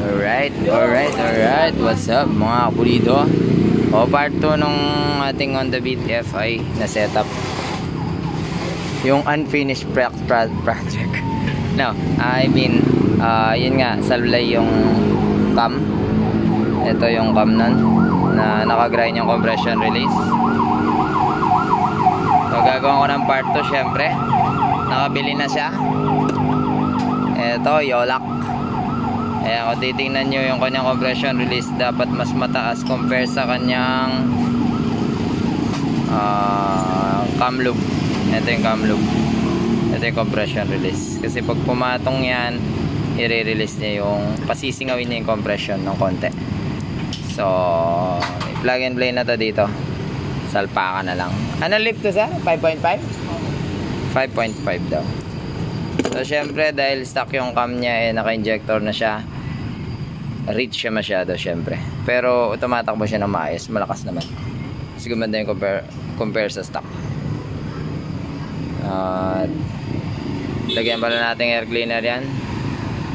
Alright. What's up mga kapulido? Part 2 nung ating on the beat FI na setup. Yung unfinished project. No, I mean, yun nga, salblay yung cam. Ito yung cam nun na nakagrind yung compression release. So gagawin ko ng part 2 syempre. Nakabili na siya. Ito, Yolak. Ayan, kung titingnan nyo yung kanyang compression release, dapat mas mataas compare sa kanyang cam loop. Ito yung cam loop. Ito yung compression release. Kasi pag pumatong yan, i-release niya yung, pasisingawin niya yung compression ng konti. So, plug and play na to dito. Salpa ka na lang. Ano lift to sa? 5.5? 5.5 daw. So, syempre, dahil stock yung cam niya, naka-injector na siya. Rich siya masyado, syempre. Pero, tumatakbo siya ng maayos. Malakas naman. Kasi gumanda yung compare sa stock. Lagyan pala natin air cleaner yan.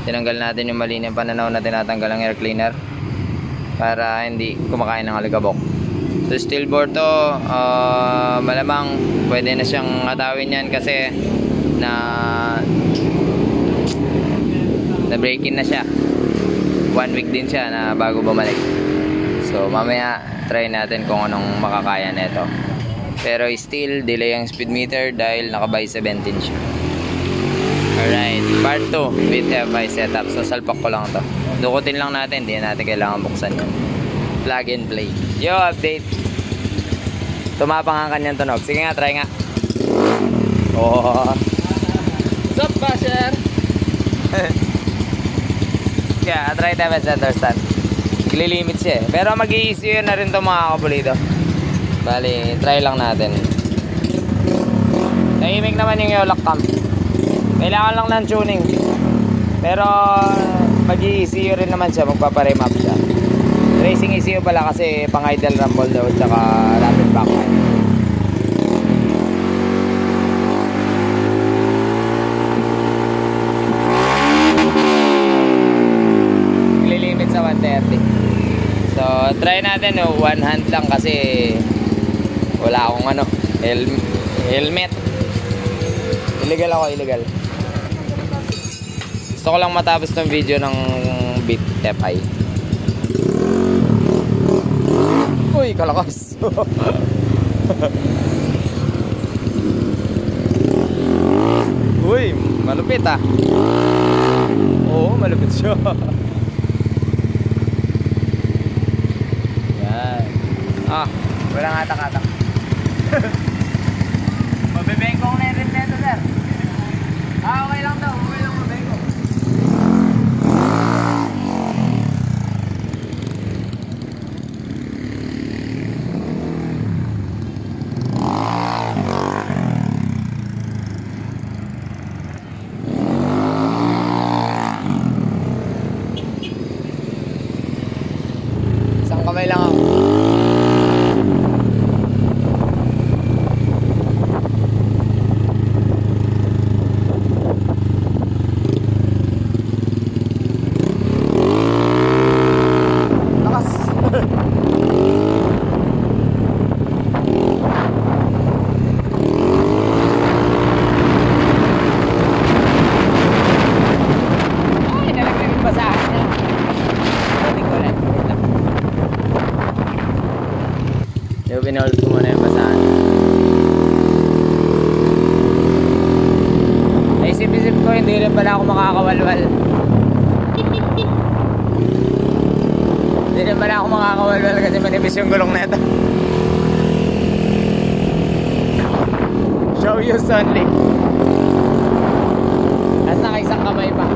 Tinanggal natin yung mali ng pananaw na tinatanggal ang air cleaner. Para hindi kumakain ng aligabok. So, steel bore to. Malamang, pwede na siyang atawin yan kasi na break-in na siya. 1 week din siya na bago bumalik. So mamaya try natin kung anong makakaya nito. Pero still delay ang speed meter dahil naka-by 17 siya. Alright, part 2 with FI setup. So salpak ko lang to. Dukutin lang natin, hindi natin kailangan buksan yun. Plug and play. Yo, update. Tumapang ang kanyang tunog. Sige nga, try nga. Oh. What's up, Basher? Yeah, try naman sa understand. Glilimit siya eh. Pero mag-i-ECU na rin ito mga kapulido. Bali, try lang natin. Tahimik naman yung Yolak cam. Kailangan lang ng tuning. Pero mag-i-ECU rin naman siya. Magpaparemap siya. Racing ECU pala kasi pang idle rumble daw. Tsaka rapid backfire. Sa 130. So try natin one hand lang kasi wala akong helmet. Illegal ako, illegal. Gusto ko lang matapos ng video ng beat FI. Uy, kalakas. Uy, malupit ah. Oo, malupit siya. Walang hatak-hatak. Mabibengkong na yung rim neto, sir. Okay lang daw. Okay lang mabengkong. Isang kamay lang ako. Pinold ko muna yung basahan. Naisip-isip ko hindi rin pala ako makakawalwal. Hindi rin pala ako makakawalwal kasi manipis yung gulong na ito. Show use only. Tapos nakaisang kamay pa.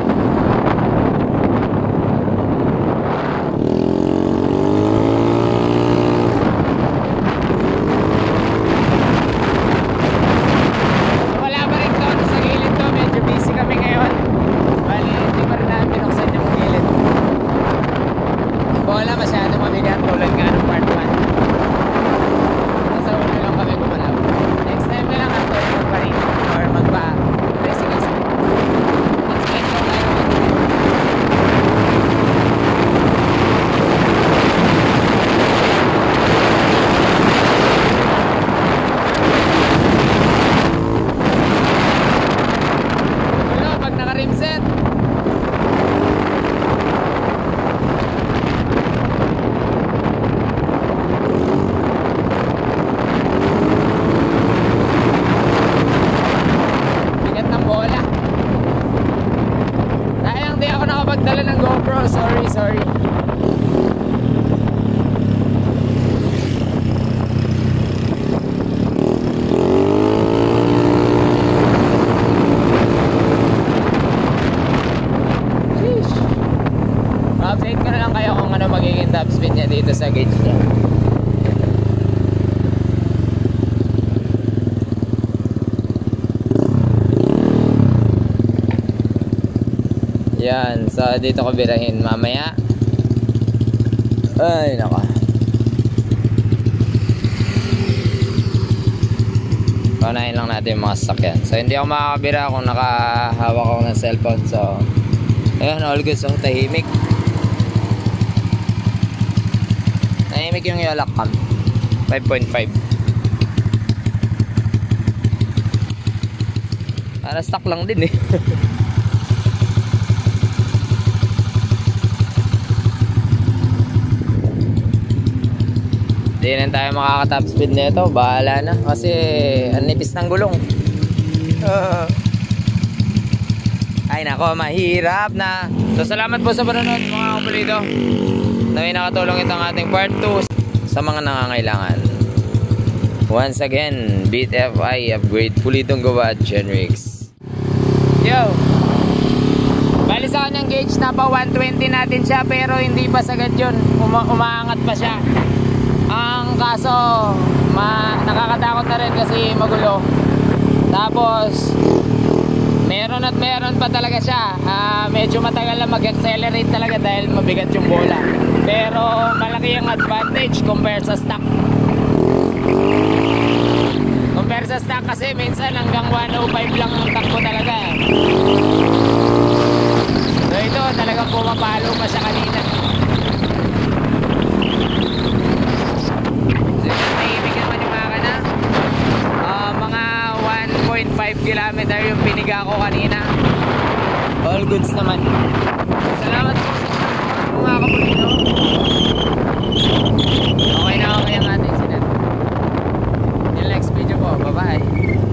bro, sorry. Sheesh. Update ko na lang kayo kung ano magiging top speed niya dito sa gauge niya. Yan, so dito ko birahin mamaya. Ay, naka. Paunahin lang natin yung mga sasakyan. So hindi ako makakabira kung nakahawak ako ng cellphone. So ayun, all good. So tahimik. Tahimik yung Yolak Cam 5.5. Para stock lang din eh. Hindi na tayo makaka-top speed nito. Bahala na. Kasi ang nipis ng gulong. Ay nako, mahirap na. So salamat po sa panonood mga kapulido. Naway nakatulong itong ating part 2 sa mga nangangailangan. Once again, Beat FI upgrade Pulitong Gawa Genrix. Yo! Bali sa kanyang gauge na pa 120 natin siya, pero hindi pa sagad yun. Umaangat pa siya. Ang kaso nakakatakot na rin kasi magulo. Tapos meron pa talaga siya. Medyo matagal na mag-accelerate talaga dahil mabigat yung bola. Pero malaki ang advantage compare sa stock. Compare sa stock kasi minsan hanggang 105 lang ang takbo talaga. So ito talagang pumapalo pa siya kanina. Mga 1.5 kilometer yung piniga ko kanina. All goods naman. Salamat po sa mga kapulino. Okay na ang ating sinan. Yung next video po. Bye bye.